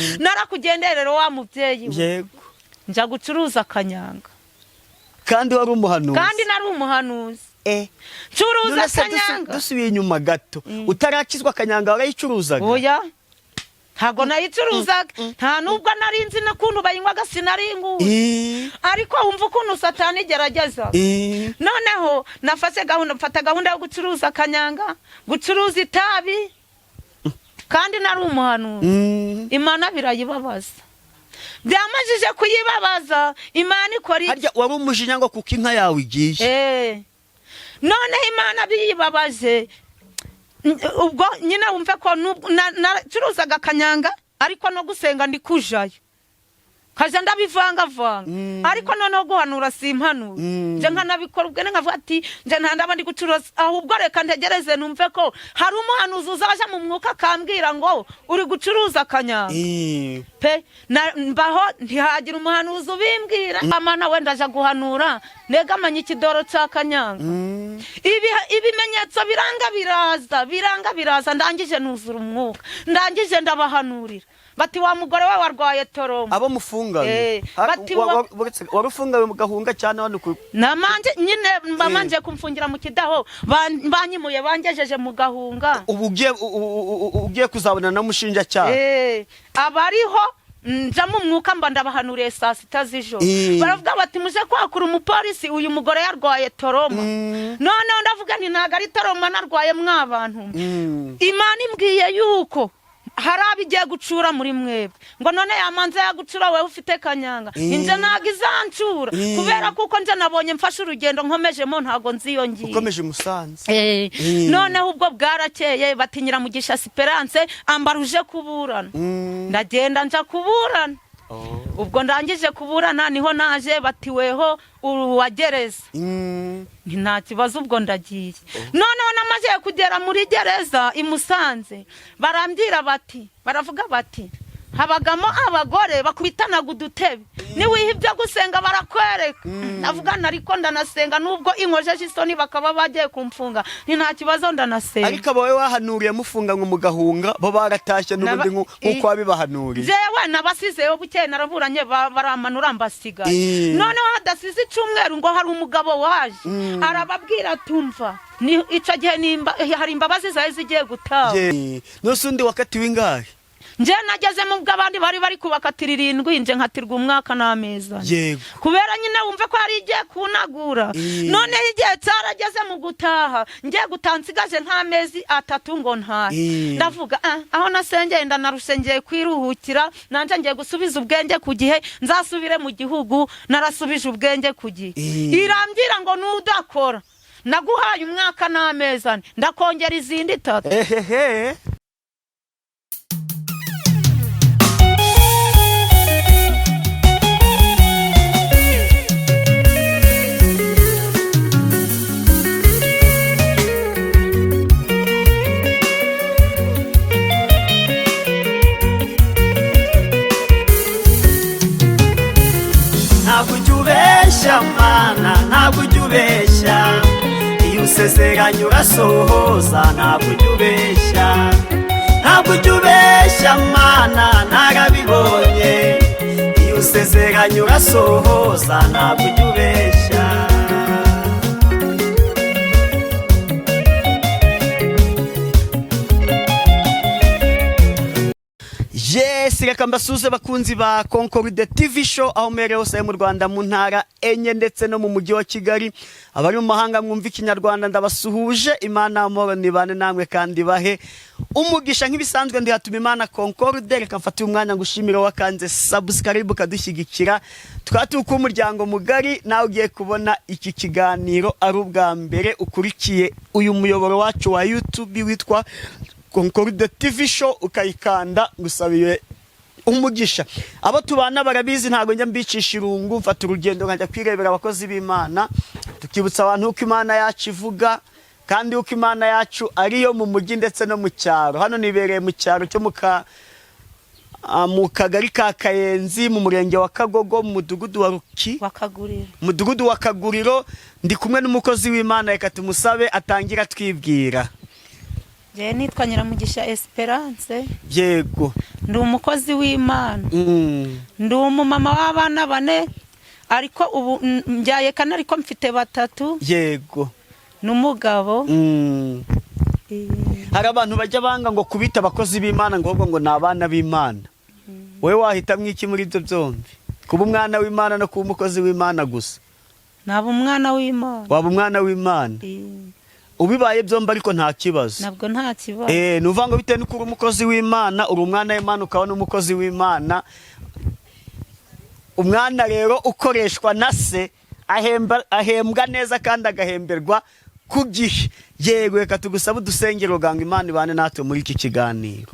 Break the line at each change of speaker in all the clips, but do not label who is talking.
narakugenderero wa mubyeyi
yego
nja gucuruza kanyanga
kandi wari umuhanuzi
kandi nari umuhanuzi curuza kanyanga
dusubiye inyuma gato utarakizwa kanyanga warayicuruzaga
oya ntago nayicuruzaga nta nubwo narinzi nakuntu bayinywaga sinaringu ariko wumva ukuntu satani gerageza noneho mfata gahunda yo gucuruza kanyanga gucuruza itabi kandi nari umuhanuzi Imana birayibabaza byamajije kuyibabaza Imana ikora
harya wari umujinya ngo kuko inka yawe igiye
none Imana biyibabaje ubwo nyine wumve ko nacuruzaga kanyanga ariko no gusenga ndi kujayo kaje ndabivanga ariko noneho guhanura simpanura nje nkanabikora ubwo nkavuga ati nje ntandaba ndi gucuruza ahubwo reka ntegereze numve ko hari umuhanuzi uzaje mu mwuka kambwira ngo uri gucuruza kanyanga pe mbaho ntihagira umuhanuzi ubimbwira amana wenda aje guhanura negamanye ikidoro cya kanyanga ibimenyetso biranga biraza ndangije nuzura umwuka ndangije ndabahanurira bati wa mugore we warwaye toroma
abo mufunga
bati
warufunga mu gahunga cyane hano
namanje nyine mbamanje kumfungira mu kidaho banyimuye bangejeje mu gahunga
ugiye kuzabona na mushinja cyane
abariho nja mu mwuka mba ndabahanuriye saa sita z'ijoro baravuga bati muje kwakura umupolisi uyu mugore yarwaye toroma none ndavuga nti ntago ari toroma narwaye mwabantu Imana imbwiye yuko hari abigiye gucura muri mwebwe ngo none yamanze yagucura wewe ufite kanyanga inje ntago izancura kubera kuko nje nabonye mfashe urugendo nkomejemo ntago nziyongiye
ukomeje Musanze
none ubwo bwarakeye batinyira Mugisha Esperance ambaruje kuburana ndagenda nja kuburana ubwo ndangije kuburana niho naje batiweho uruwagereza nta kibazo ubwo ndagiye noneho namaze kugera muri gereza imusanze barambwira bati baravuga bati habagamo abagore bakubitanaga udutebe niwiha ibyo gusenga barakwereka navugana ariko ndanasenga nubwo inkojeje isoni bakaba bagiye kumfunga nta kibazo ndanasenga
ariko bawe wahanuriye mufunga ngo mugahunga bo baratashye n'ubundi nkuko wabibahanuriye
jewe nabasizeyo buke naraburanye baramanura mbasigaye noneho hadasize icumweru ngo hari umugabo waje arababwira tumva ni ico gihe hari imbabazi zawe zigiye gutaha
nosundi wakatiwe ingahe
nje nageze mu bw'abandi bari kubakatira 7 nje nkatirwa umwaka n'ameza kubera nyine wumve ko hari igiye kunagura none igihe cyarageze mu gutaha ngiye gutansigaje nta mezi 3 ngo ntahe ndavuga aho nasengeye ndanarusengeye kwiruhukira nanje ngiye gusubiza ubwenge ku gihe nzasubire mu gihugu narasubije ubwenge ku gihe irambwira ngo nudakora naguhaye umwaka n'ameza ndakongera izindi 3
ntabwo ujya ubeshya iyo usezeranye urasohoza ntabwo ujya ubeshya mana narabibonye iyo usezeranye urasohoza ntabwo ujya ubeshya Yes, reka mbasuze bakunzi ba Concord TV show aho mere hose mu Rwanda mu ntara enye ndetse no mu mujyi wa Kigali abari mu mahanga mwumva ikinyarwanda ndabasuhuje Imana amoro nibane namwe kandi bahe umugisha nk'ibisanzwe ndi hatuma Imana Concord reka mfate umwanya ngushimira wakanze subscribe kadushyigikira twatuka umuryango mugari nawe ugiye kubona iki kiganiro ari ubwa mbere ukurikiye uyu muyoboro wacu wa YouTube witwa Concord TV show ukayikanda ngusabiye umugisha abo tubana barabizi ntago njya mbicisha irungu mfata urugendo nkajya kwirebera abakozi b'Imana tukibutsa abantu uko Imana yacu ivuga kandi uko Imana yacu ariyo mu mujyi ndetse no mu cyaro hano nibereye mu cyaro cyo mu kagari ka Kayenzi mu murenge wa Kagogo mu mudugudu wa Ruki mudugudu wa Kaguriro ndi kumwe n'umukozi w'Imana reka tumusabe atangira twibwira
Je nitwa Nyiramugisha Esperance.
Yego.
Ndi umukozi w'Imana. Ndi umumama w'abana 4 ariko ubu mbyaye kana ariko mfite 3.
Yego.
N'umugabo.
Hari abantu bajya banga ngo kubita abakozi b'Imana ngo ahubwo ngo ni abana b'Imana. Wowe wahitamwe iki muri ibyo byombi? Kuba umwana w'Imana no kuba umukozi w'Imana gusa?
Naba umwana w'Imana.
Waba umwana w'Imana? Ubibaye byombi ariko nta kibazo.
Nabwo nta kibazo.
Nuvuga ngo bitewe n'uko uri umukozi w'Imana, uri umwana w'Imana ukaba n'umukozi w'Imana. Umwana rero ukoreshwa na se ahembwa neza kandi agahemberwa ku gihe. Yego, reka tugusaba udusengero ganga Imana ibane natwe muri iki kiganiro.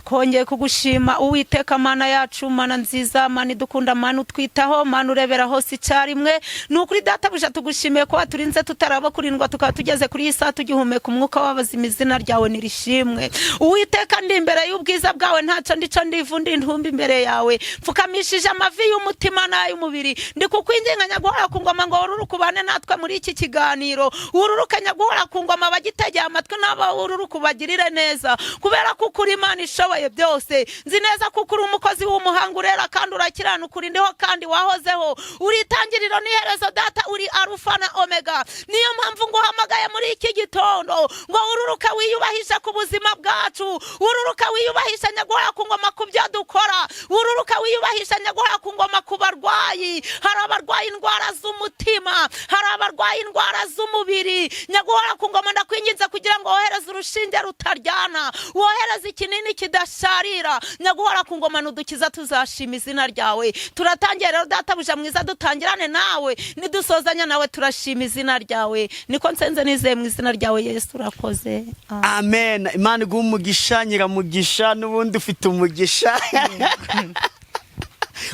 Twongeye kugushima Uwiteka Mana yacu, Mana nziza, Mana idukunda, Mana utwitaho, Mana urebera hose icyarimwe. Nukuri databuja tugushimiye ko waturinze tutaraba kurindwa tukaba tugeze kuri isa tugihumeka umwuka w'abazima, izina ryawe nirishimwe. Uwiteka ndi imbere y'ubwiza bwawe, ntaco ndico ndivundi intumbi imbere yawe, pfukamishije amavi y'umutima n'ay'umubiri. Ndi kukwinginga Nyaguhora ku ngoma ngo ururukubane natwe muri iki kiganiro. Ururuke Nyaguhora ku ngoma bagitegeye amatwi n'aba ururukubagirire neza, kubera ko kuri Imana ishoboye byose. Nzi neza kuko uri umukozi w'umuhanga urera kandi urakiranuka, uri ndiho kandi wahozeho, uri itangiriro n'iherezo data, uri Arufa na Omega. Niyo mpamvu nguhamagaye muri iki gitondo ngo ururuka wiyubahisha ku buzima bwacu, ururuka wiyubahisha Nyaguhora ku ngoma ku byo dukora, ururuka wiyubahisha Nyaguhora ku ngoma ku barwayi. Hari abarwaye indwara z'umutima, hari abarwaye indwara z'umubiri. Nyaguhora ku ngoma ndakwinginze kugira ngo wohereze urushinge rutaryana, wohereze ikinini kidasharira. Nyaguhora ku ngoma nudukiza, tuzashima izina ryawe. Turatangira rero databuja mwiza, dutangirane nawe, nidusozanya nawe turashima izina ryawe. Niko nsenze nizeye mu izina ryawe Yesu, urakoze.
Amen. Imana iguhe umugisha Nyiramugisha, n'ubundi ufite umugisha.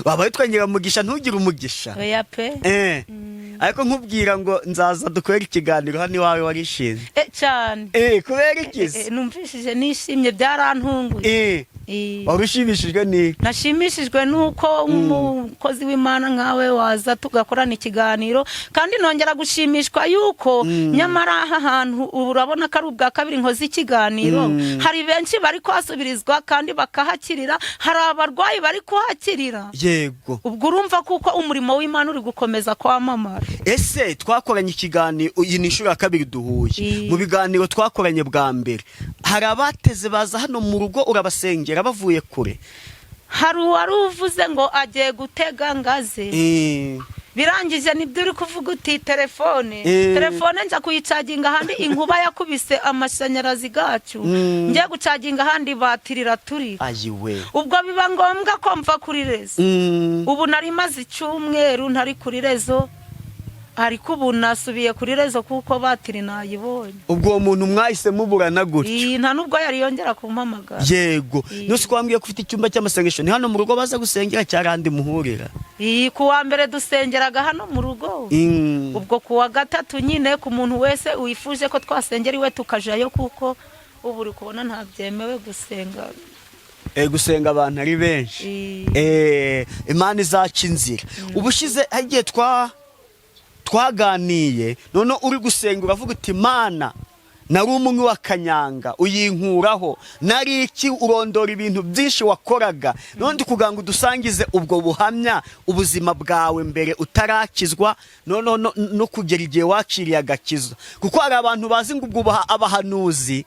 Waba witwa Nyiramugisha ntugire umugisha?
Oya pe.
Ariko nkubwira ngo nzaza dukorera ikiganiro hano iwawe warishinze.
Cyane.
Kubera ikizi?
Numvishije nishimye, byarantunguye.
Warushimishijwe ni?
Nashimishijwe nuko umukozi w'Imana nkawe waza tugakorana ikiganiro, kandi nongera gushimishwa yuko nyamara aha hantu urabona ko ari ubwa kabiri nkoze ikiganiro. Hari benshi bari kwasubirizwa kandi bakahakirira, hari abarwayi bari kuhakirira.
Yego.
Ubwo urumva kuko umurimo w'Imana uri gukomeza kwamamara.
Ese twakoranye ikiganiro, iyi ni inshuro ya kabiri duhuye. Mu biganiro twakoranye bwa mbere, hari abateze baza hano mu rugo urabasengera bavuye kure?
Hari uwari uvuze ngo agiye gutega ngaze. Birangije nibyo uri kuvuga uti telefone nja kuyicaginga ahandi, inkuba yakubise amashanyarazi gacu, ngiye gucaginga ahandi batirira turi.
Ayiwe.
Ubwo biba ngombwa ko mva kuri rezo. Ubu nari maze icyumweru ntari kuri rezo, ariko ubu nasubiye kuri rezo kuko batiri nayibonye.
Ubwo uwo muntu mwahise muburana gutyo?
Nta nubwo yari yongera kumpamagara.
Yego. Nose kwambwiye ko ufite icyumba cy'amasengesho, ni hano mu rugo baza gusengera cyarandi muhurira?
Kuwa mbere dusengeraga hano mu rugo. Ubwo kuwa gatatu nyine ku muntu wese wifuje ko twasengera iwe tukajayo, kuko ubu uri kubona nta byemewe gusenga.
Gusenga abantu ari benshi. Imana izaca inzira. Ubushize hagiye twaganiye, none uri gusenga uravuga uti Mana nari umwe wa kanyanga uyinkuraho, nari iki, urondora ibintu byinshi wakoraga. None kuganga udusangize ubwo buhamya, ubuzima bwawe mbere utarakizwa no kugera igihe wakiriye agakiza. Kuko hari abantu bazi ngo ubwo abahanuzi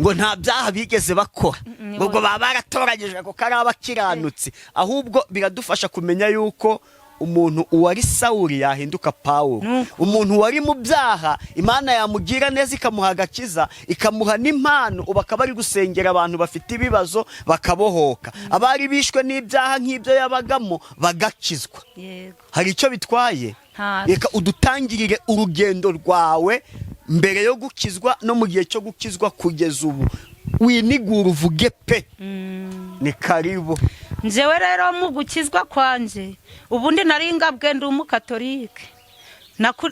ngo nta byaha bigeze bakora, ngo baba baratoranyije ko ari abakiranutsi. Ahubwo biradufasha kumenya yuko umuntu uwari Sawuli yahinduka Pawulo. Umuntu wari mu byaha Imana yamugira neza ikamuha agakiza, ikamuha n'impano, bakaba bari gusengera abantu bafite ibibazo bakabohoka. Abari bishwe n'ibyaha nk'ibyo yabagamo bagakizwa. Hari icyo bitwaye? Reka udutangirire urugendo rwawe mbere yo gukizwa no mu gihe cyo gukizwa kugeza ubu, winigura uvuge pe. Ni karibu.
Njewe rero mu gukizwa kwanje, ubundi nari ngabwe ndi umukatolike.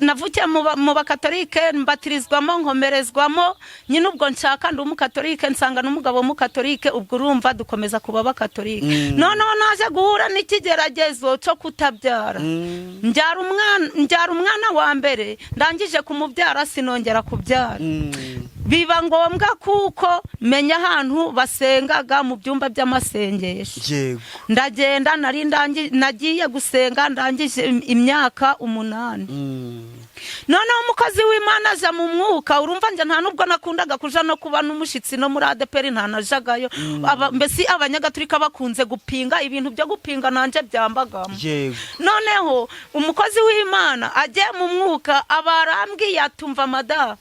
Navukiye mu bakatolike, mbatirizwamo nkomerezwamo, nyine ubwo nshaka ndi umukatolike, nsanga n'umugabo w'umukatolike, ubwo urumva dukomeza kuba bakatolike. Noneho naje guhura n'ikigeragezo cyo kutabyara. Njyara umwana wa mbere, ndangije kumubyara sinongera kubyara. biba ngombwa kuko menya ahantu basengaga mu byumba by'amasengesho.
Yego.
Ndagenda nagiye gusenga ndangije imyaka 8. Noneho umukozi w'Imana aza mu mwuka, urumva nje nta nubwo nakundaga kuja no kuba n'umushitsi no muri ADPR nta najagayo. Mbese abanyagatulika bakunze gupinga ibintu byo gupinga nanje byambagamo.
Yego.
Noneho umukozi w'Imana agiye mu mwuka abarambwiye atumva mada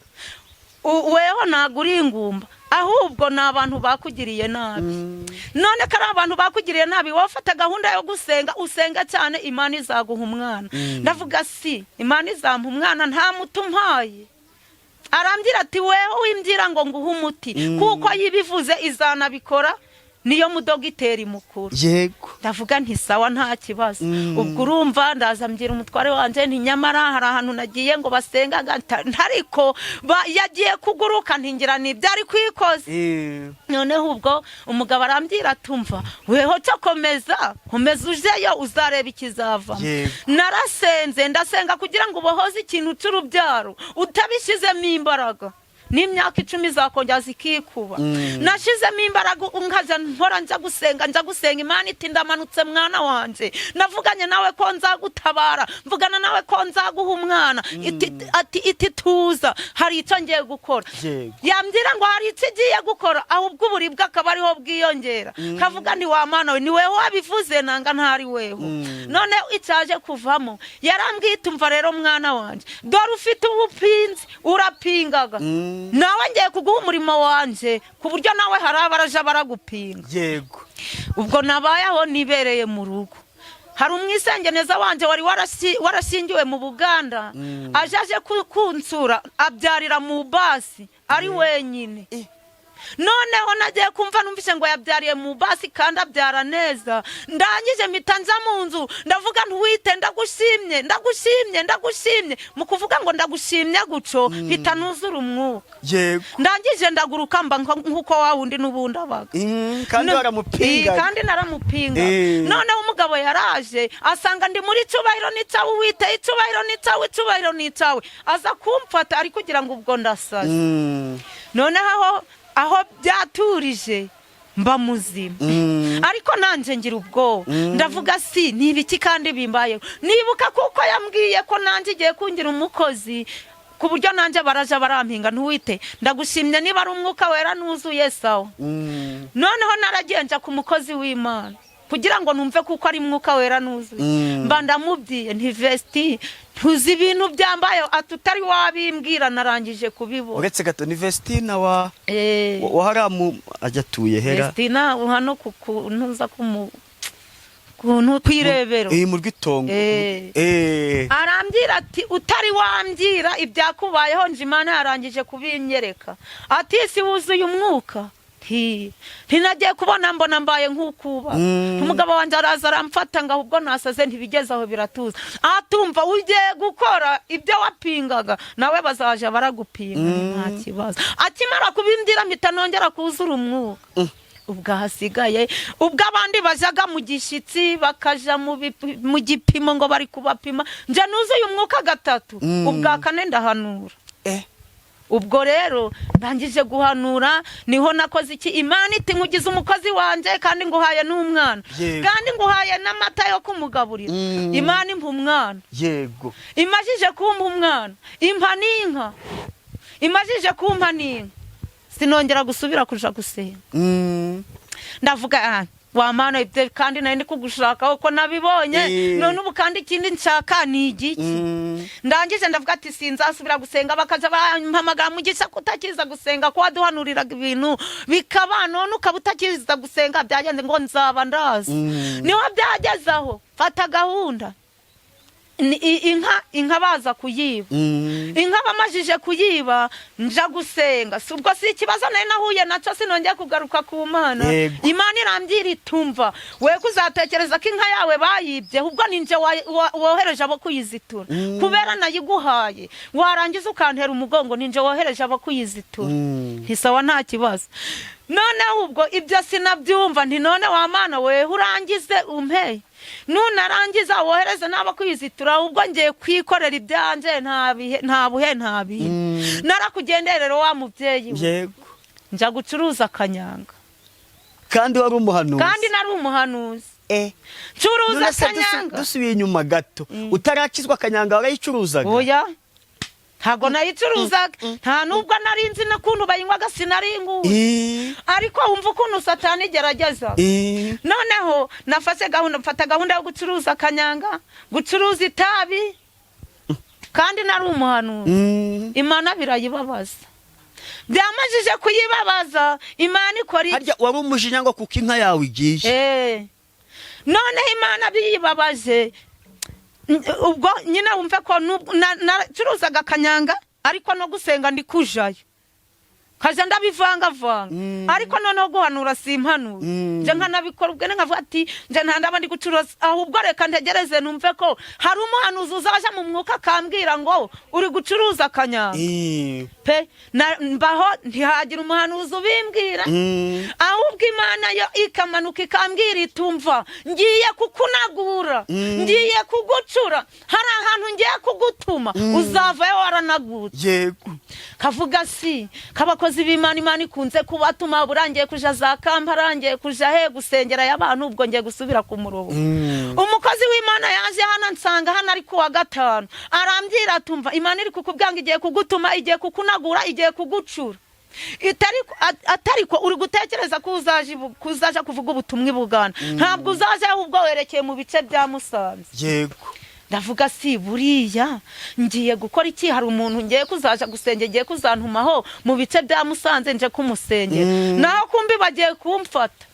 weho naguri ingumba, ahubwo n'abantu bakugiriye nabi. None kari abantu bakugiriye nabi, wafata gahunda yo gusenga, usenga cyane, Imana izaguha umwana. Ndavuga si Imana izampa umwana nta mutumpaye. Arambira ati weho wimbyira ngo nguhe umuti, kuko yibivuze izanabikora, niyo mudogiteri mukuru.
Yego.
Ndavuga nti sawa nta kibazo. Ubwo urumva ndaza mbwira umutware wanje nti nyamara hari ahantu nagiye ngo basengaga ntariko yagiye kuguruka ntingira ni byari kwikoze. Noneho ubwo umugabo arambwira atumva weho cyo komeza ujeyo uzareba ikizava. Narasenze ndasenga kugira ngo ubohoze ikintu cy'urubyaro utabishizemo imbaraga. N'imyaka 10 zakongera zikikuba. Nashizemo imbaraga unkaza nkora nja gusenga Imana iti ndamanutse mwana wanje, navuganye nawe ko nzagutabara, mvugana nawe ko nzaguha umwana. Iti tuza hari icyo ngiye gukora. Yambwira ngo hari icyo giye gukora, ahubwo uburibwa akaba ariho bwiyongera. Kavuga ndi wa Mana we ni wewe wabivuze nanga ntari weho. None icyaje kuvamo yarambwiye tumva rero mwana wanje, dore ufite ubupinzi urapingaga. Nawe ngiye kuguha umurimo wanje ku buryo nawe hari abaraja baragupinga.
Yego.
Ubwo nabayeho nibereye mu rugo. Hari umwisengeneza wanje wari warashingiwe mu Buganda, ajaje kunsura abyarira mu basi ari wenyine. Noneho nagiye kumva numvise ngo yabyariye mu basi kandi abyara neza. Ndangije mitanza mu nzu ndavuga ntuwite ndagushimye mu kuvuga ngo ndagushimye guco bitanuzura umwuka.
Yego.
Ndangije ndaguruka mba nkuko wawundi nubundi abaga.
Kandi waramupinga.
Kandi naramupinga. Noneho umugabo yaraje asanga ndi muri cyubahiro n'icyawe wite icyubahiro n'icyawe aza kumfata ari kugira ngo ubwo ndasaze. Noneho aho byaturije mba muzima. Ariko nanje ngira ubwo ndavuga si nibiki kandi bimbaye. Nibuka kuko yambwiye ko nanje igiye kungira umukozi ku buryo nanje baraja barampinga ntuwite ndagushimye niba ari umwuka wera nuzuye sawa. Noneho naragenja ku mukozi w'Imana kugira ngo numve kuko ari mwuka wera nuzuye. Mba ndamubwiye nti Vesti tuzi ibintu byambaye atutari wabimbwira narangije kubibona.
Uretse gato ni Vestina wa haramu ajatuye hera.
Vestina hano kuntuza kuntu kwirebero.
Mu rwitongo.
Arambwira ati utari wambwira ibyakubayeho nje Imana yarangije kubinyereka. Ati si wuzuye umwuka. Ntinagiye kubona mbona mbaye nk'ukuba. Umugabo wanje araza aramfata ngo ubwo nasaze ntibigeze aho biratuza. Atumva ugiye gukora ibyo wapingaga nawe bazaje baragupinga nta kibazo. Akimara kubimbwira mpita nongera kuzura umwuka. Ubwo hasigaye ubwo abandi bajaga mu gishitsi bakaja mu gipimo ngo bari kubapima nje nuzuye umwuka 3 ubwa 4 ndahanura. Ubwo rero ndangije guhanura niho nakoze iki Imana iti nkugize umukozi wanje kandi nguhaye n'umwana kandi nguhaye n'amata yo kumugaburira. Imana impa umwana.
Yego.
Imajije kumpa umwana impa n'inka. Imajije kumpa n'inka sinongera gusubira kuja gusenga. Ndavuga wa Mana ibyo kandi nari kugushaka uko nabibonye none ubu kandi ikindi nshaka ni igiki. Ndangije ndavuga ati sinzasubira gusenga bakaza bampamagara mu gisa kutakiza gusenga ko waduhanuriraga ibintu bikaba none ukabutakiza gusenga byagenze ngo nzaba ndazi. Niho byagezaho fata gahunda inka baza kuyiba. Inka bamajije kuyiba nja gusenga. Subwo si ikibazo nari nahuye naco sinongeye kugaruka ku Mana. Imana irambwira itumva we kuzatekereza ko inka yawe bayibye ubwo ninje wohereje abo kuyizitura kubera nayiguhaye warangiza ukantera umugongo ninje wohereje abo kuyizitura. Ntisawa nta kibazo. None ubwo ibyo sinabyumva nti none wa Mana we urangize umpe nunarangiza wohereze n'abakwizitura ubwo ngiye kwikorera ibyanje nta buhe narakugendera rero wa mubyeyi
yego
nja gucuruza akanyanga
kandi wari umuhanuzi
kandi nari umuhanuzi curuza akanyanga.
Dusubiye inyuma gato utarakizwa akanyanga warayicuruzaga?
Oya ntago nayicuruzaga nta nubwo nari nzi n'ukuntu bayinywaga sinaringuye ariko wumva ukuntu satani igerageza. Noneho mfata gahunda yo gucuruza akanyanga, gucuruza itabi kandi nari umuhanuzi. Imana birayibabaza, byamajije kuyibabaza. Imana ikora iki?
Harya wari umujinya ngo kuko inka yawe igiye.
Noneho Imana biyibabaje, ubwo nyine wumve ko nacuruzaga akanyanga ariko no gusenga ndi kujayo, kaje ndabivangavanga ariko noneho guhanura simpanura. Nje nkanabikora ubwo nkavuga ati nje ntandaba ndi gucuruza, ahubwo reka ntegereze numve ko hari umuhanuzi uzaje mu mwuka akambwira ngo uri gucuruza akanyanga. Pe mbaho ntihagira umuhanuzi ubimbwira, ahubwo Imana yo ikamanuka ikambwira itumva ngiye kukunagura, ngiye kugucura, hari ahantu ngiye kugutuma uzavayo waranagutse.
Yego
kavuga si kabakozi b'Imana, Imana ikunze kubatuma burangiye kuja za Kampala, rangiye kuja he gusengera y'abantu, ubwo ngiye gusubira ku murongo. Umukozi w'Imana yaje hano nsanga hano ari kuwa gatanu, arambwira atumva Imana iri kukubwanga igiye kugutuma, igiye kukunagura, igiye kugucura. Atariko uri gutekereza ko uzaje kuvuga ubutumwa i Buganda, ntabwo uzaje ahubwo werekeye mu bice bya Musanze.
Yego
ndavuga si buriya ngiye gukora iki? Hari umuntu ngiye kuzaja gusengera, ngiye kuzantumaho mu bice bya Musanze nje kumusengera, naho kumbi bagiye kumfata.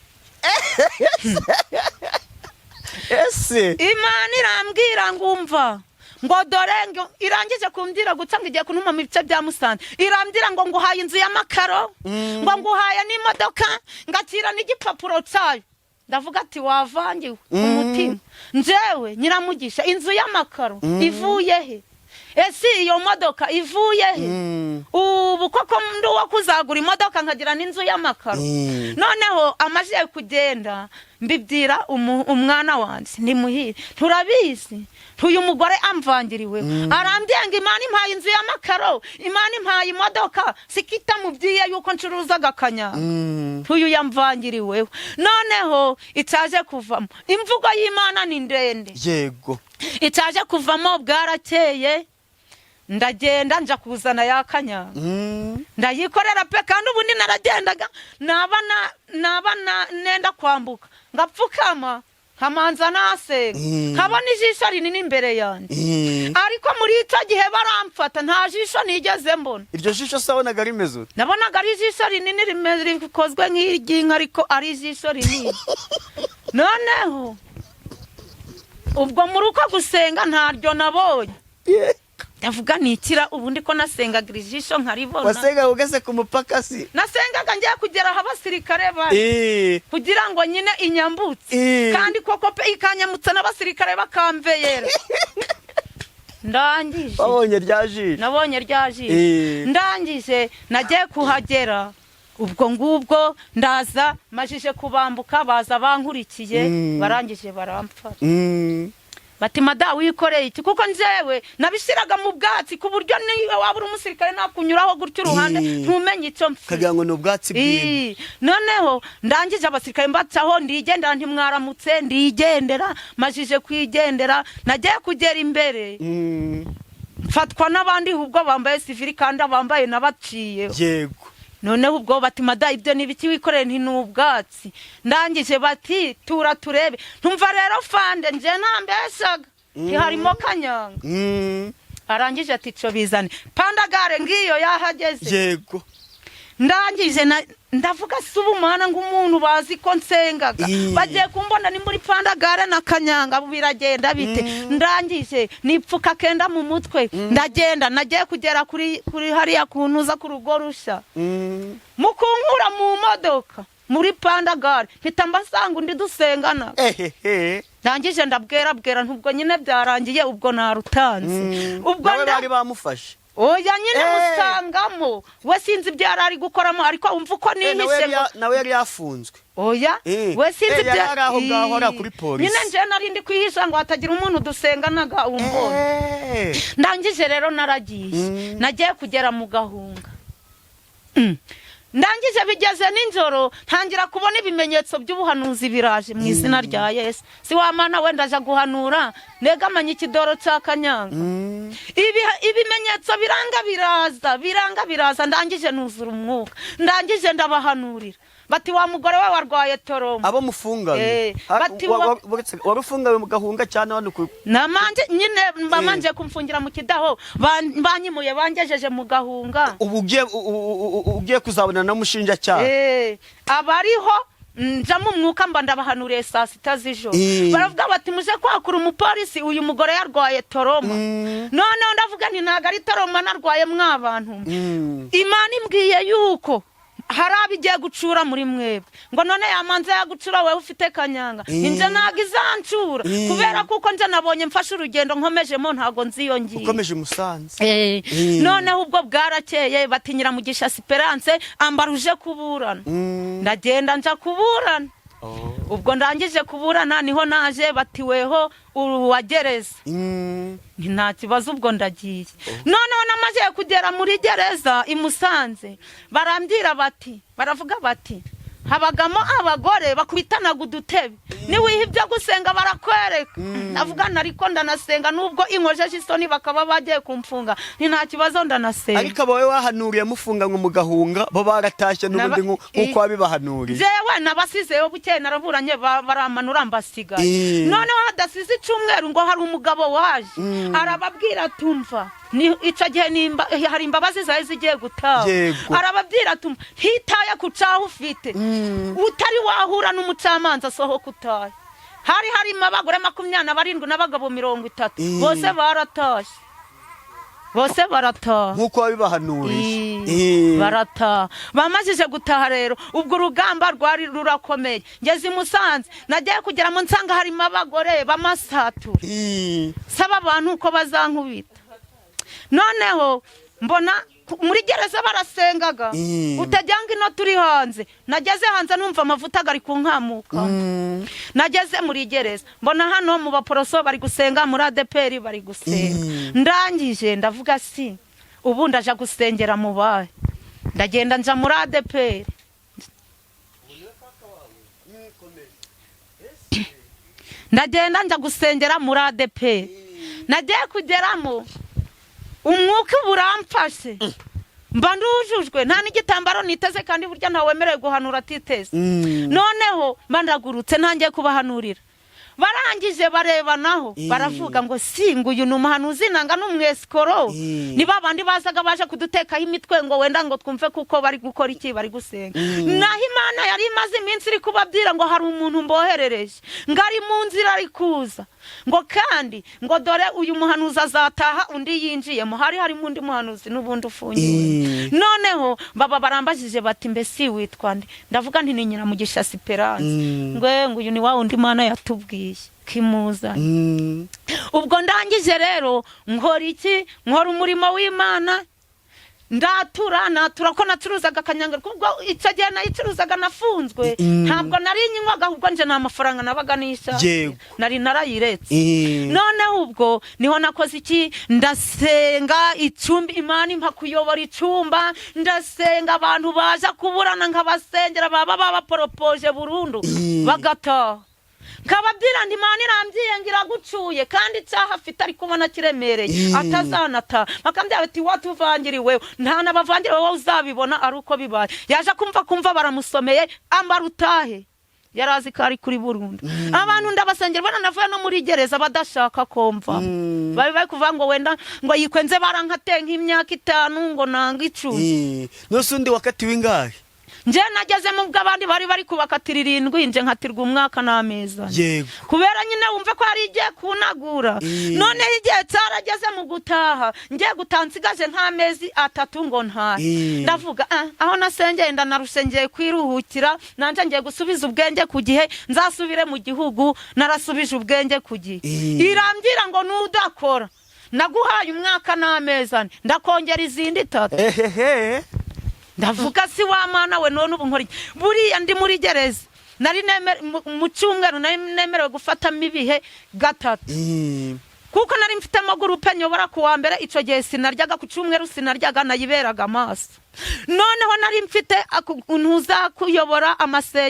Imana irambwira ngumva ngo dore irangije kumbwira guca ngo igiye kuntuma mu bice bya Musanze, irambwira ngo nguhaye inzu y'amakaro, ngo nguhaye n'imodoka, ngakira n'igipapuro cyayo. Ndavuga ati wavangiwe umutima, njewe Nyiramugisha inzu y'amakaro ivuye he? Ese iyo modoka ivuye he? Ubu koko nduwa kuzagura imodoka nkagira n'inzu y'amakaro. Noneho amaje kugenda mbibwira umwana wanje ni muhire, turabizi uyu mugore amvangiriwe, arambye ngo Imana impaye inzu y'amakaro, Imana impaye imodoka, sikita mubyiye yuko ncuruzaga akanyanga. Uyu yamvangiriwe. Noneho itaje kuvamo, imvugo y'Imana ni ndende.
Yego
itaje kuvamo bwarakeye, ndagenda nja kuzana ya kanyanga, ndayikorera pe, kandi ubundi naragendaga nabana nenda kwambuka ngapfukama kamanza nasenga, nkabona ijisho rinini imbere yanjye. Ariko muri icyo gihe baramfata nta jisho nigeze mbona.
Iryo jisho sabonaga rimeze ute?
Nabonaga ari ijisho rinini rikozwe nk'iry'inka ariko ari ijisho rinini. Noneho ubwo muri uko gusenga ntaryo nabonye. Ndavuga nikira ubundi ko nasengaga ijisho nkaribona.
Wasenga ugeze ku mupaka si?
Nasengaga ngiye kugera aho abasirikare bari, kugira ngo nyine inyambutse, kandi koko pe ikanyamutsa n'abasirikare bakamveyera. Ndangije
wabonye ryaje?
Nabonye ryaje. Ndangije nagiye kuhagera, ubwo ngubwo ndaza majije kubambuka, baza bankurikiye, barangije baramfata. Bati mada wikoreye iki? Kuko njewe nabishiraga mu bwatsi ku buryo niwe wabura umusirikare nakunyuraho gutyo uruhande ntumenye icyo mfite,
kagira ngo n'ubwatsi bw'inka.
Noneho ndangije abasirikare mbatsaho ndigendera, ntimwaramutse, ndigendera. Majije kwigendera nagiye kugera imbere, mfatwa n'abandi ubwo bambaye civil kandi abambaye nabaciye.
Yego
noneho ubwo bati mada ibyo nibiki wikoreye? Nti n'ubwatsi. Ndangije bati tura turebe. Ntumva rero fande nje nambeshaga harimo kanyanga. Arangije ati cyo bizane Pandagare ngiyo yahageze.
Yego
ndangije ndavuga subu mana ngo umuntu bazi ko nsengaga bagiye kumbona ni muri Pandagare na kanyanga biragenda bite. Ndangije nipfuka kenda mu mutwe, ndagenda nagiye kugera kuri hariya kuntuza ku rugo rusha, mukunkura mu modoka muri Pandagare mpita mbasanga undi dusengana. Ndangije ndabwera ntubwo nyine byarangiye, ubwo narutanze. Ubwo
bari bamufashe
oya nyine musangamo we sinzi ibyo yari ari gukoramo ariko umva uko nihishe
nawe yari yafunzwe
oya we sinzi ibyo
yari aho ngaho ari kuri polisi
nyine nje nari ndi kwihisha ngo hatagira umuntu dusenganaga umbona ndangije rero naragiye nagiye kugera mu Gahunga ndangije bigeze ninjoro ntangira kubona ibimenyetso by'ubuhanuzi biraje mu izina rya Yesu si wamana wenda aja guhanura negamanye ikidoro cya Kanyanga ibimenyetso biranga biraza ndangije nuzura umwuka ndangije ndabahanurira bati wa mugore we warwaye toroma
abo mufunganye warufungawe mu Gahunga cyane hano
namanje nyine mbamanje kumfungira mu Kidaho banyimuye bangejeje mu Gahunga
ugiye kuzabona na mushinjacyaha
abariho nja mu mwuka mba ndabahanuriye saa 6 z'ijoro baravuga bati muje kwakura umupolisi uyu mugore yarwaye toroma none ndavuga nti ntago ari toroma narwaye mwabantu Imana imbwiye yuko hari abigiye gucura muri mwebwe ngo none yamanze yagucura wewe ufite Kanyanga inje ntago izancura kubera kuko nje nabonye mfashe urugendo nkomejemo ntago nziyongiye
ukomeje Musanze
none ubwo bwarakeye batinyira Mugisha Esperance ambaruje kuburana ndagenda nja kuburana ubwo ndangije kuburana niho naje batiweho uruwagereza nta kibazo ubwo ndagiye noneho namaze kugera muri gereza i Musanze baravuga bati habagamo abagore bakubitanaga udutebe niwiha ibyo gusenga barakwereka navugana ariko ndanasenga nubwo inkojeje isoni bakaba bagiye kumfunga nta kibazo ndanasenga
ariko abawe wahanuriye mufunga ngo mu Gahunga bo baratashye n'ubundi nkuko wabibahanuriye
jewe nabasizeyo bukeye naraburanye baramanura mbasiga noneho hadasize icumweru ngo hari umugabo waje arababwira tumva ni ico gihe hari imbabazi zawe zigiye gutaha arababwira tumva hitaya kucaho ufite utari wahura n'umucamanza soho kutaye hari abagore 27 n'abagabo 30 bose barataha
nkuko wabibahanuriye
barataha bamajije gutaha rero ubwo urugamba rwari rurakomeye ngeze i Musanze nagiye kugera mu nsanga hari abagore bamasatura saba abantu uko bazankubita noneho mbona muri gereza barasengaga utajyanga ino turi hanze nageze hanze numva amavuta gari kunkamuka nageze muri gereza mbona hano mu baporoso bari gusenga muri ADPR bari gusenga ndangije ndavuga si ubu ndaja gusengera mu bahe ndagenda nja muri ADPR ndagenda nja gusengera muri ADPR nagiye kugeramo umwuka buramfashe mba ndujujwe nta n'igitambaro niteze kandi burya ntawemerewe guhanura atiteze noneho mba ndagurutse ntangiye kubahanurira barangije barebanaho baravuga ngo singa uyu n'umuhanuzi nanga n'umwesikoro niba abandi bazaga baje kudutekaho imitwe ngo wenda ngo twumve kuko bari gukora iki bari gusenga naho Imana yari imaze iminsi iri kubabwira ngo hari umuntu mboherereje ngari mu nzira ari kuza ngo kandi ngo dore uyu muhanuzi azataha undi yinjiyemo harimo undi muhanuzi n'ubundi ufungiwe noneho baba barambajije bati mbese witwa nde ndavuga nti ni nyina Mugisha Esperance ngo uyu ni wa undi Mana yatubwiye kimuzanye ubwo ndangije rero nkora umurimo w'Imana ndatura ko nacuruzaga Kanyanga kubwo icyo gihe nayicuruzaga nafunzwe ntabwo nari nywaga ahubwo nje nta mafaranga nabaga nisha nari narayiretse noneho ubwo niho nakoze iki ndasenga icumbi Imana impa kuyobora icumba ndasenga abantu baza kuburana nkabasengera baba poropoje burundu bagataha kababwira ndi Imana irambyiye ngira gucuye kandi cyaha afite ari kubona kiremereye atazanata bakambya bati watuvangiriwe nta nabavangiriwe wowe uzabibona ari uko bibaye yaje kumva baramusomeye ambarutahe yarazi ko ari kuri burundu abantu ndabasengera bana navuye no muri gereza badashaka komva bari kuvuga ngo wenda ngo yikwenze barankate nk'imyaka 5 ngo nanga 10
nosundi wakatiwe ingahe
nje nageze mu bw'abandi bari kubakatira 7 nje nkatirwa umwaka n'ameza kubera nyine wumve ko ari igiye kunagura none igihe cyarageze mu gutaha ngiye gutansigaje nk'amezi 3 ngo ntahe ndavuga aho nasengeye ndanarusengeye kwiruhukira nanje ngiye gusubiza ubwenge ku gihe nzasubire mu gihugu narasubije ubwenge ku gihe irambwira ngo nudakora naguhaye umwaka n'amezi 4 ndakongera izindi 3.
ehehe
ndavuga si wa mana we none ubu nkora buriya ndi muri gereza nari mu cyumweru nari nemerewe gufatamo ibihe 3 kuko nari mfite amaguru nyobora kuwa mbere ico gihe sinaryaga ku cyumweru sinaryaga nayiberaga amaso noneho nari mfite intuza kuyobora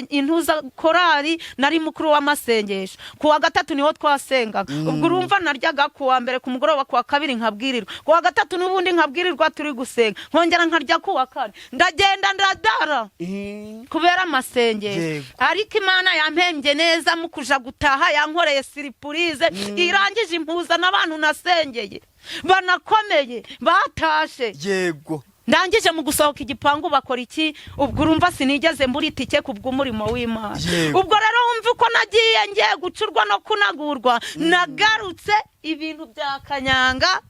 intuza korari nari mukuru w'amasengesho kuwa 3 niho twasengaga ubwo urumva naryaga kuwa mbere ku mugoroba kuwa 2 nkabwirirwa kuwa 3 n'ubundi nkabwirirwa turi gusenga nkongera nkarya kuwa 4 ndagenda ndadara kubera amasengesho ariko Imana yampembye neza mu kuja gutaha yankoreye surprise irangije impuza n'abantu nasengeye banakomeye batashe
yego
ndangije mu gusohoka igipangu bakora iki ubwo urumva sinigeze mburi tike kubw'umurimo w'Imana ubwo rero wumva uko nagiye ngiye gucurwa no kunagurwa nagarutse ibintu bya kanyanga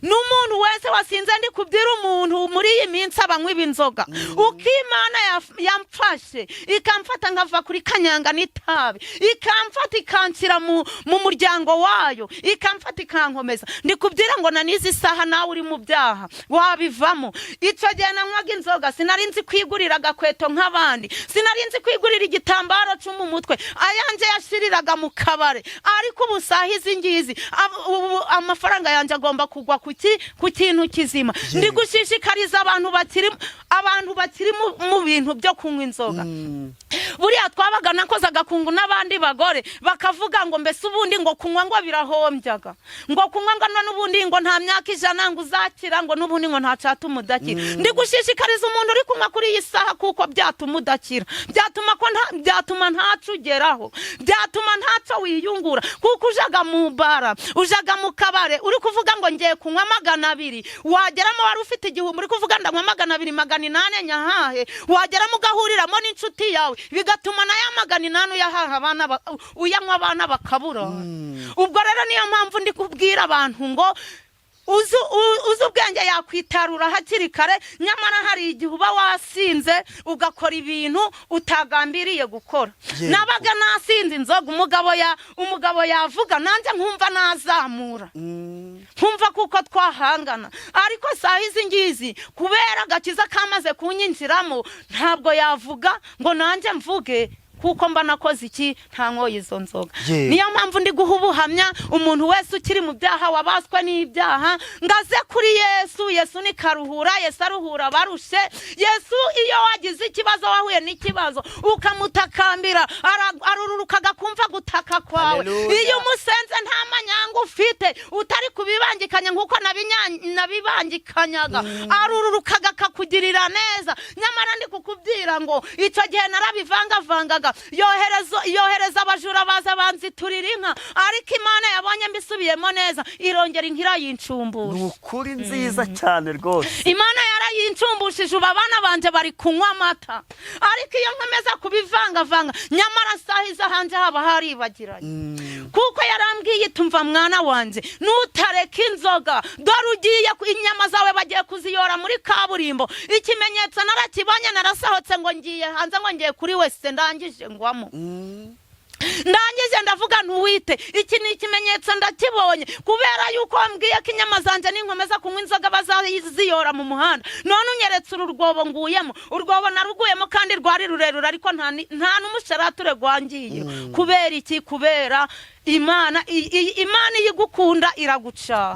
n'umuntu wese wasinze ndi kubwira umuntu muri iyi minsi abanywa ibinzoga ukimana yamfashe ikamfata nkava kuri kanyanga n'itabi ikamfata ikanshyira mu muryango wayo ikamfata ikankomeza ndi kubwira ngo nanizi saha nawe uri mu byaha wabivamo icyo gihe nanywaga inzoga sinari nzi kwigurira agakweto nk'abandi sinari nzi kwigurira igitambaro cyo mu mutwe ayanje yashiriraga mu kabare ariko ubu saha izi ngizi amafaranga yanje agomba kugwa ku kintu kizima ndi gushishikariza abantu bakiri mu bintu byo kunywa inzoga buriya twabaga nakoze agakungu n'abandi bagore bakavuga ngo mbese ubundi ngo kunywa ngo birahombyaga ngo kunywa ngo n'ubundi ngo nta myaka 100 ngo uzakira ngo n'ubundi ngo nta cyatuma udakira ndi gushishikariza umuntu uri kunywa kuri iyi saha kuko byatuma udakira byatuma ntacugeraho byatuma ntaco wiyungura kuko ujaga mu bara ujaga mu kabare uri kuvuga ngo ngiye kunywa 200 wageramo wari ufite igihumbi uri kuvuga ndanywa 200 nyahahe wageramo ugahuriramo n'inshuti yawe bigatuma na ya 800 yahaha abana uyanywa abana bakabura ubwo rero niyo mpamvu ndi kubwira abantu ngo uzu ubwenge yakwitarura hakiri kare nyamara hari igihe uba wasinze ugakora ibintu utagambiriye gukora nabaga nasinze inzoga umugabo yavuga nanjye nkumva nazamura nkumva kuko twahangana ariko saha izi ngizi kubera gakiza kamaze kunyinjiramo ntabwo yavuga ngo nanjye mvuge kuko mba nakoze iki ntankoye izo nzoga niyo mpamvu ndi guha ubuhamya umuntu wese ukiri mu byaha wabaswe n'ibyaha ngaze kuri Yesu ni karuhura Yesu aruhura barushe Yesu iyo wagize ikibazo wahuye n'ikibazo ukamutakambira arururukaga kumva gutaka kwawe iyo umusenze nta manyanga ufite utari kubibangikanya nkuko nabibangikanyaga arururukaga kakugirira neza nyamara ndi kukubwira ngo icyo gihe narabivangavangaga yohereza abajura baza banziturira inka ariko Imana yabonye mbisubiyemo neza irongera inkira yincumbusha
n'ukuri nziza cyane rwose
Imana yarayinchumbushije abana banje bari kunywa amata ariko iyo nkomeza kubivangavanga nyamara sahiza hanje haba haribagiranye kuko yarambwiye tumva mwana wanje nutareka inzoga dore ugiye inyama zawe bagiye kuziyora muri kaburimbo ikimenyetso narakibonye narasahotse ngo ngiye hanze ngo ngiye kuri wese ndangije ngwamo ndangije ndavuga ntuwite iki ni ikimenyetso ndakibonye kubera yuko wambwiye ko inyama zanje ninkomeza kunywa inzoga bazaziyora mu muhanda none unyeretse urwobo nguyemo urwobo naruguyemo kandi rwari rurerure ariko nta n'umusharature gwangiye kubera iki kubera Imana yigukunda iraguca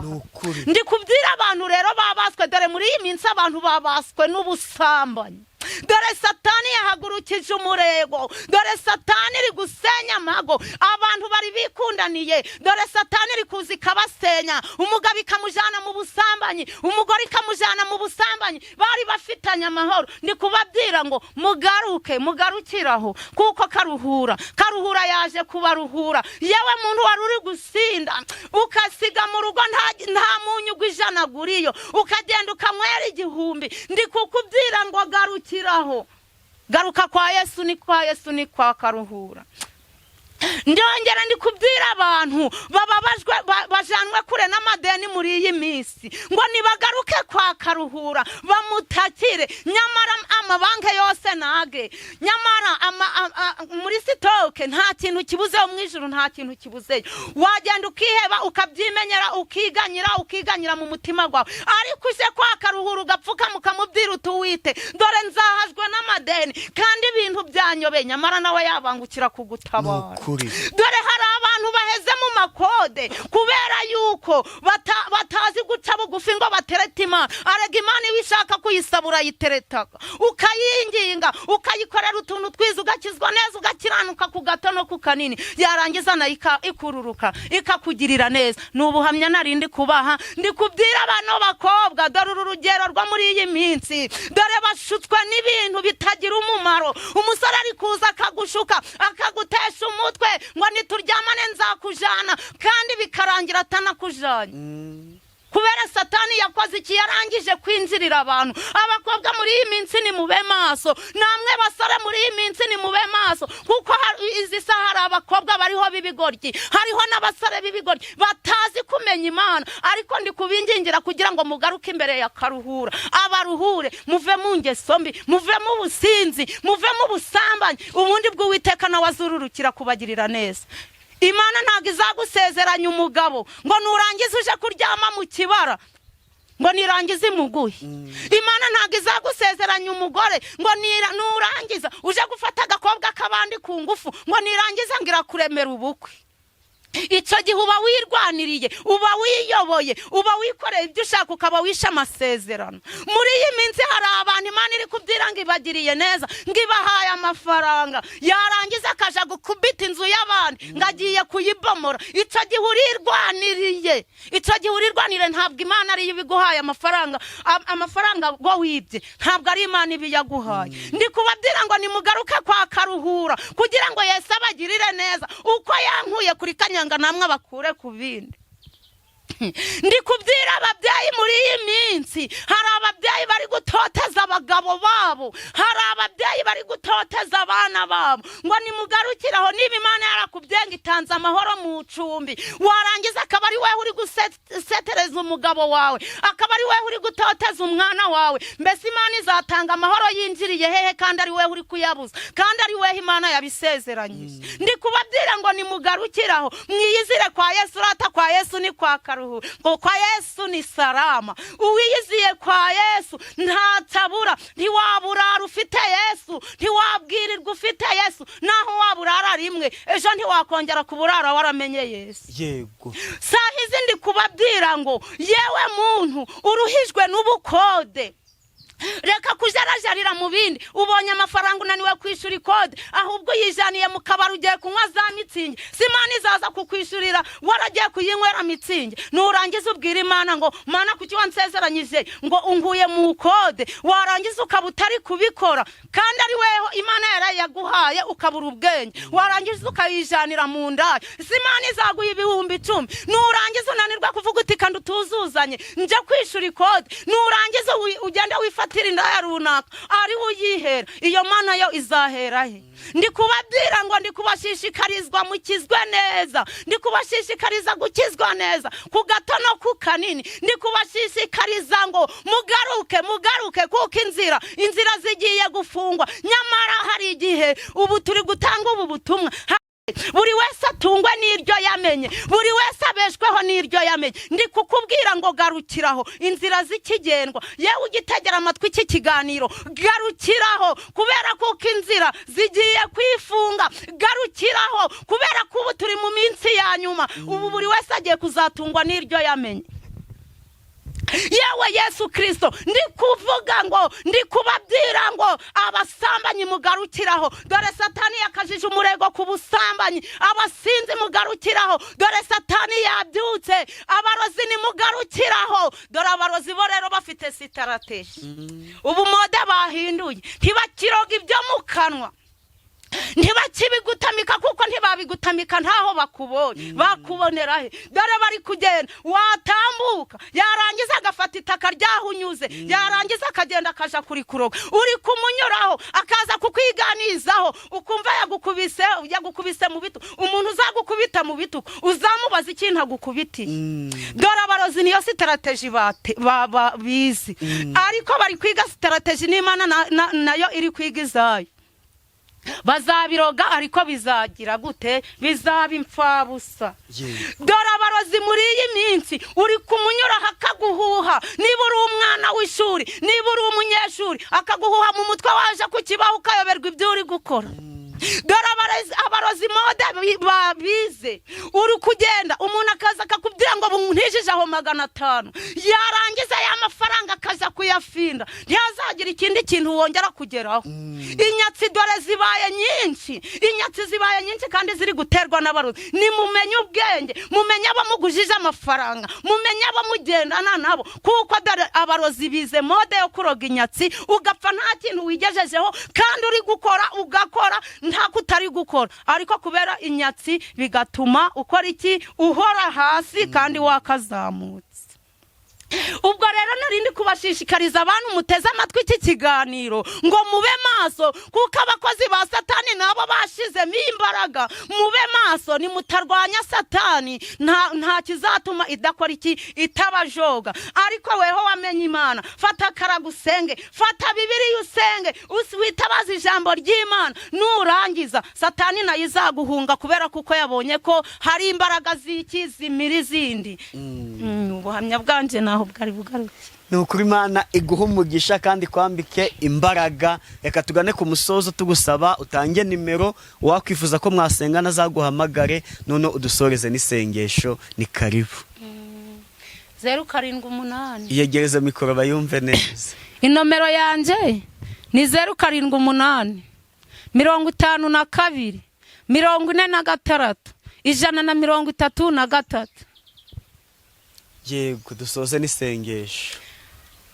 ndi kubwira abantu rero babaswe dore muri iyi minsi abantu babaswe n'ubusambanyi dore satani yahagurukije umurego dore satani iri gusenya amago abantu bari bikundaniye dore satani iri kuza ikabasenya umugabo ikamujana mu busambanyi umugore ikamujana mu busambanyi bari bafitanye amahoro ndi kubabwira ngo mugarukiraho kuko karuhura yaje kubaruhura yewe muntu wari uri gusinda ukasiga mu rugo nta munyu gw'ijana guriyo ukagenda ukamwera 1000 ndi kukubwira ngo garuka kwa Yesu ni kwa karuhura ndongera ndi kubwira abantu abantu bababajwe bajanwe kure n'amadeni muri iyi minsi ngo nibagaruke kwa Karuhura bamutakire. Nyamara amabanke yose nage, nyamara muri sitoke nta kintu kibuze mu ijuru, nta kintu kibuze. Wagenda ukiheba ukabyimenyera ukiganyira mu mutima gwawe, ariko uje kwa Karuhura ugapfuka mukamubwira utuwite dore nzahajwe n'amadeni kandi ibintu byanyobeye, nyamara nawe yabangukira kugutabara. Dore hari abantu baheze mu makode kubera yuko batazi guca bugufi ngo baterete Imana. Arega Imana ibishaka kuyisabura yiteretaka, ukayinginga ukayikorera utuntu twiza, ugakizwa neza, ugakiranuka ku gato no ku kanini, yarangiza na ikururuka ikakugirira neza. Nubuhamya narindi kubaha, ndi kubwira abana bakobwa dore urugero rwo muri iyi minsi, dore bashutswe n'ibintu bitagira umumaro. Umusore ari kuza akagushuka akagutesha umutwe ngo nituryamane nzakujana, kandi bikarangira atanakujanye. Kubera Satani yakoze iki? Yarangije kwinjirira abantu. Abakobwa muri iyi minsi ni mube maso, namwe basore muri iyi minsi ni mube maso, kuko izi sahara abakobwa bariho bibigoryi, hariho n'abasore bibigoryi batazi kumenya Imana. Ariko ndi kubingingira kugira ngo mugaruke imbere ya Karuhura, abaruhure, muve mu ngeso mbi, muve mu businzi, muve mu busambanyi, ubundi bw'Uwiteka nawe azururukira kubagirira neza. Imana ntago izagusezeranya umugabo ngo nurangiza uje kuryama mu kibara ngo nirangize imuguhe. Imana ntago izagusezeranya umugore ngo nurangiza uje gufata agakobwa kabandi ku ngufu ngo nirangiza ngira kuremera ubukwe. Icyo gihe uba wirwaniriye, uba wiyoboye, uba wikoreye ibyo ushaka, ukaba wisha amasezerano. Muri iyi minsi hari abantu Imana iri kubwira ngo ibagiriye neza, ngo ibahaye amafaranga, yarangiza akaja gukubita inzu y'abandi ngo agiye kuyibomora. Icyo gihe urirwanire, ntabwo Imana ari ibiguhaye amafaranga. Amafaranga go wibye ntabwo ari Imana ibiyaguhaye. Ndi kubabwira ngo nimugaruke kwa Karuhura kugira ngo Yesu abagirire neza, uko yankuye kuri Kanyanga namwe bakure ku bindi. Ndi kubwira ababyeyi muri iyi minsi, hari ababyeyi bari gutoteza abagabo babo, hari ababyeyi bari gutoteza abana babo, ngo nimugarukiraho. Niba Imana yarakubyenga itanze amahoro mu cumbi, warangiza akaba ari wewe uri gusetereza umugabo wawe, akaba ari wewe uri gutoteza umwana wawe, mbese Imana izatanga amahoro yinjiriye hehe kandi ari wewe uri kuyabuza, kandi ari wewe Imana yabisezeranyije. Ndi kubabwira ngo nimugarukiraho, mwiyizire kwa Yesu. Rata kwa Yesu ni kwa Karuhura, ngo kwa Yesu ni salama. Uwiyiziye kwa Yesu ntatabura, ntiwaburara ufite Yesu, ntiwabwirirwa ufite Yesu, naho waburara rimwe ejo ntiwakongera kuburara waramenye Yesu.
Yego.
Sahizi ndi kubabwira ngo yewe muntu uruhijwe n'ubukode, reka kujarajarira mu bindi. Ubonye amafaranga unaniwe kwishura ikode, ahubwo yijaniye mu kabari ugiye kunywa za mitsingi, Imana izaza kukwishurira waragiye kuyinywera mitsingi. Nurangiza ubwira Imana ngo Mana kuki wansezeranyije ngo unguye mu kode, warangiza ukaba utari kubikora, kandi ari weho Imana yarayaguhaye ukabura ubwenge, warangiza ukayijanira mu ndaya. Imana izaguha ibihumbi 10, nurangiza unanirwa kuvuga uti kandi utuzuzanye nje kwishura ikode, nurangiza ugenda wifatira indaya runaka ari uyihera, iyo Mana yo izahera he? Ndi kubabwira ngo ndi kubashishikarizwa mukizwe neza, ndi kubashishikariza gukizwa neza ku gato no ku kanini. Ndi kubashishikariza ngo mugaruke kuko inzira zigiye gufungwa. Nyamara hari igihe ubu turi gutanga ubu butumwa, buri wese atungwe n'iryo yamenye, buri wese abeshweho n'iryo yamenye. Ndi kukubwira ngo garukiraho, inzira zikigendwa. Yewe ugitegera amatwi iki kiganiro, garukiraho kubera kuko inzira zigiye kwifunga. Garukiraho kubera ko ubu turi mu minsi ya nyuma, ubu buri wese agiye kuzatungwa n'iryo yamenye. Yewe Yesu Kristo, ndi kuvuga ngo, ndi kubabwira ngo abasambanyi mugarukiraho, dore Satani yakajije umurego ku busambanyi. Abasinzi mugarukiraho, dore Satani yabyutse. Abarozi ni mugarukiraho, dore abarozi bo rero bafite sitarateji. Ubu mode bahinduye, ntibakiroga ibyo mu kanwa, ntibakibigutamika kuko ntibabigutamika ntaho bakubonye bakubonera he dore bari kugenda watambuka yarangiza agafata itaka ryahunyuze yarangiza akagenda akaja kuri kuroga uri kumunyuraho akaza kukwiganizaho ukumva yagukubise mu bitu umuntu uzagukubita mu bitu uzamubaza ikintu agukubitiye dore abarozi niyo strategy bizi ariko bari kwiga strategy n'Imana nayo iri kwiga izayo bazabiroga ariko bizagira gute bizaba impfabusa dore abarozi muri iyi minsi uri kumunyura hakaguhuha niba uri umwana w'ishuri niba uri umunyeshuri akaguhuha mu mutwe waje kukibaho ukayoberwa ibyo uri gukora dore abarozi mode babize uri kugenda umuntu akaza akakubwira ngo buntijije aho 500 yarangiza ya mafaranga akaza kuyafinda ntiyazagira ikindi kintu wongera kugeraho inyatsi dore zibaye nyinshi kandi ziri guterwa n'abarozi ni mumenye ubwenge mumenye abamugujije amafaranga mumenye abamugendana nabo kuko dore abarozi bize mode yo kuroga inyatsi ugapfa nta kintu wigejejeho kandi uri gukora ugakora nta kutari gukora ariko kubera inyatsi bigatuma ukora iki uhora hasi kandi wakazamutse ubwo rero narindi kubashishikariza abantu muteze amatwi iki kiganiro ngo mube maso kuko abakozi ba satani nabo bashizemo imbaraga mube maso ni mutarwanya satani nta kizatuma idakora iki itabajoga ariko weho wamenye Imana fata karagusenge fata Bibiliya usenge witabaza ijambo ry'Imana nurangiza satani nayo izaguhunga kubera kuko yabonye ko hari imbaraga z'iki zimiri zindi ubuhamya bwanje naho bwari bugaruke
nukuri Imana iguha umugisha kandi kwambike imbaraga reka tugane ku musozo tugusaba utange nimero wakwifuza ko mwasengana zaguhamagare none udusoreze n'isengesho ni karibu
078
yegereze mikoro bayumve neza
inomero yanje ni 078 52 46 133
yego dusoze n'isengesho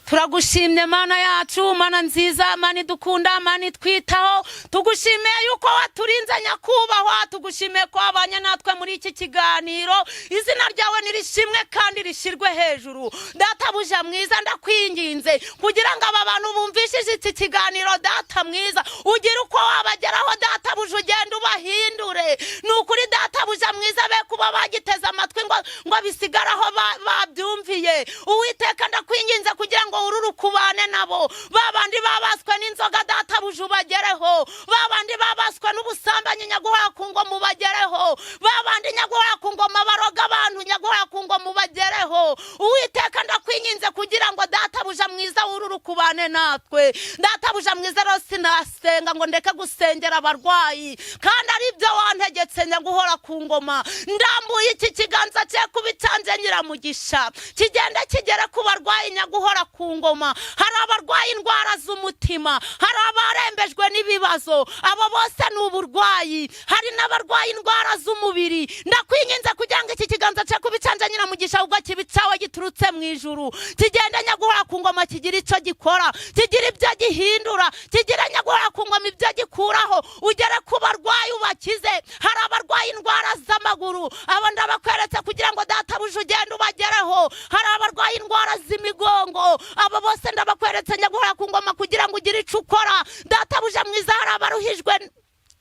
turagushimye Mana yacu Mana nziza Mana dukunda Mana twitaho tugushimiye yuko waturinze nyakubahwa tugushimiye ko abanya natwe muri iki kiganiro izina ryawe nirishimwe kandi rishirwe hejuru data buja mwiza ndakwinginze kugira ngo aba bantu bumvishije iki kiganiro data mwiza ugira uko wabageraho data buja ugenda ubahindure nukuri data buja mwiza be kuba bagiteza amatwi ngo bisigaraho babyumviye Uwiteka ndakwinginze kugira ngo ururukubane nabo babandi babaswe n'inzoga data buju bagereho babandi babaswe n'ubusambanyi nyaguhora kungo mubagereho babandi nyaguhora kungo mabaroga abantu nyaguhora kungo mubagereho Uwiteka ndakwinginze kugira ngo data buja mwiza ururukubane natwe data buja mwiza rose nasenga ngo ndeke gusengera abarwayi kandi ari byo wantegetse nyaguhora kungoma ndambuye iki kiganza cye kubicanje nyiramugisha kigenda kigere ku barwayi nyaguhora ngoma hari abarwaye indwara z'umutima hari abarembejwe n'ibibazo abo bose n'uburwayi hari n'abarwaye indwara z'umubiri ndakwinginze kugira ngo iki kiganza cyo kubicanja nyiramugisha ubwo kibicawe giturutse mu ijuru kigenda nyaguhora ku ngoma kigira ico gikora kigira ibyo gihindura kigira nyaguhora ku ngoma ibyo gikuraho ugere ku barwayi ubakize hari abarwaye indwara z'amaguru abo ndabakweretse kugira ngo data buje ugenda ubagereho hari abarwaye indwara z'imigongo abo bose ndabakweretse nyaguhora ku ngoma kugira ngo ugire ico ukora data buje mwiza hari abaruhijwe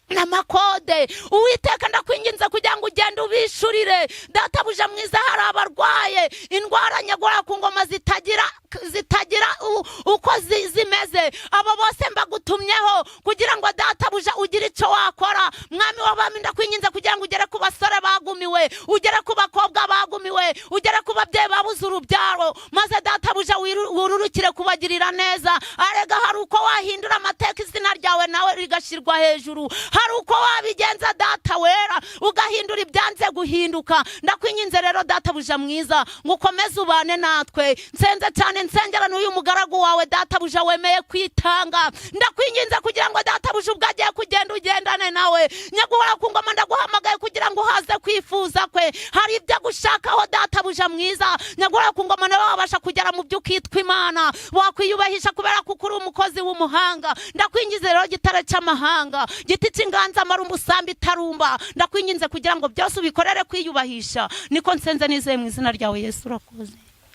namakode Uwiteka ndakwinginze kugira ngo ugende ubishurire data buje mwiza hari abarwaye indwara nyaguhora ku ngoma zitagira uko zimeze abo bose mbagutumyeho kugira ngo data buje ugire ico wakora mwami w'abami ndakwinginze kugira ngo ugere ku basore bagumiwe ugere ku bakobwa bagumiwe ugere ku babyeyi babuze urubyaro maze data buje wururukire kubagirira neza arega hari uko wahindura amateka izina ryawe nawe rigashirwa hejuru hari uko wabigenza data wera ugahindura ibyanze guhinduka ndakwinginze rero data buje mwiza ngukomeze ubane natwe nsenze cyane nsengera n'uyu mugaragu wawe data buje wemeye kwitanga ndakwinginze kugira ngo data buje ubwagiye kugenda ugendane nawe nyaguhora ku ngoma ndaguhamagaye kugira ngo haze kwifuza kwe hari ibyo gushakaho data buje mwiza nyaguhora ku ngoma nawe wabasha kugera mu byo ukitwa Imana wakwiyubahisha kubera ko uri umukozi w'umuhanga ndakwingize rero gitare cy'amahanga giti inganza mara umusambi itarumba ndakwinginze kugira ngo byose ubikorere kwiyubahisha niko nsenze nizeye mu izina ryawe Yesu urakoze